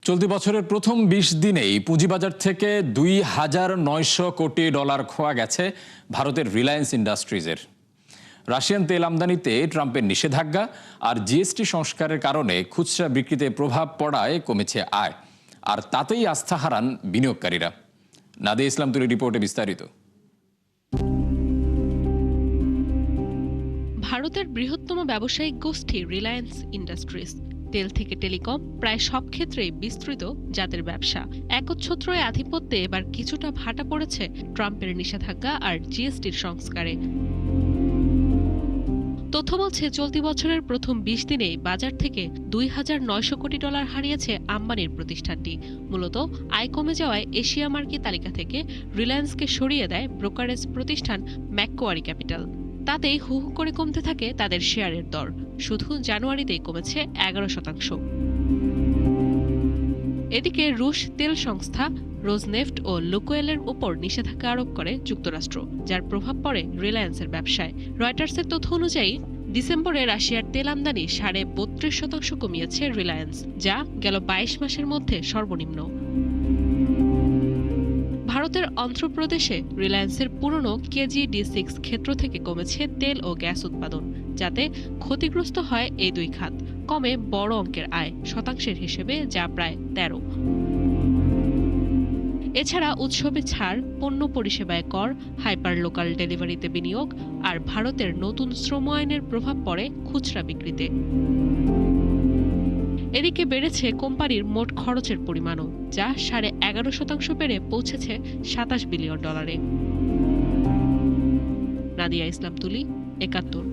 চলতি বছরের প্রথম ২০ দিনেই পুঁজিবাজার থেকে $২,৯০০ কোটি খোয়া গেছে ভারতের রিলায়েন্স ইন্ডাস্ট্রিজের। রাশিয়ান তেল আমদানিতে ট্রাম্পের নিষেধাজ্ঞা আর জিএসটি সংস্কারের কারণে খুচরা বিক্রিতে প্রভাব পড়ায় কমেছে আয়, আর তাতেই আস্থা হারান বিনিয়োগকারীরা। নাদিয়া ইসলাম তুলির রিপোর্টে বিস্তারিত। ভারতের বৃহত্তম ব্যবসায়িক গোষ্ঠী রিলায়েন্স ইন্ডাস্ট্রিজ তেল থেকে টেলিকম প্রায় সব ক্ষেত্রেই বিস্তৃত জাতের ব্যবসা। একচ্ছত্রই আধিপত্যে এবার কিছুটা ভাটা পড়েছে ট্রাম্পের নিষেধাজ্ঞা আর জিএসটির সংস্কারে। তথ্য বলছে চলতি বছরের প্রথম ২০ দিনেই বাজার থেকে $২,৯০০ কোটি হারিয়েছে আম্বানির প্রতিষ্ঠানটি। মূলত আয় কমে যাওয়ায় এশিয়া মার্কিট তালিকা থেকে রিলায়েন্সকে সরিয়ে দেয় ব্রোকারেজ প্রতিষ্ঠান ম্যাককোয়ারি ক্যাপিটাল। তাতেই হু হু করে কমতে থাকে তাদের শেয়ারের দর। শুধু জানুয়ারিতেই কমেছে 11%। এদিকে রুশ তেল সংস্থা রোজনেফট ও লুকোয়েলের উপর নিষেধাজ্ঞা আরোপ করে যুক্তরাষ্ট্র, যার প্রভাব পড়ে রিলায়েন্সের ব্যবসায়। রয়টার্সের তথ্য অনুযায়ী ডিসেম্বরে রাশিয়ার তেল আমদানি 32% কমিয়েছে রিলায়েন্স, যা গেল 22 মাসের মধ্যে সর্বনিম্ন। ভারতের অন্ধ্রপ্রদেশে রিলায়েন্সের পুরনো KG-D6 ক্ষেত্র থেকে কমেছে তেল ও গ্যাস উৎপাদন, যাতে ক্ষতিগ্রস্ত হয় এই দুই খাত। কমে বড় অঙ্কের আয়, শতাংশের হিসেবে যা প্রায় 13। এছাড়া উৎসবে ছাড়, পণ্য পরিষেবায় কর, হাইপার লোকাল ডেলিভারিতে বিনিয়োগ আর ভারতের নতুন শ্রম আইনের প্রভাব পড়ে খুচরা বিক্রিতে। এদিকে বেড়েছে কোম্পানির মোট খরচের পরিমাণও, যা 11.5% বেড়ে পৌঁছেছে $27 বিলিয়ন। নাদিয়া ইসলাম তুলি, 71।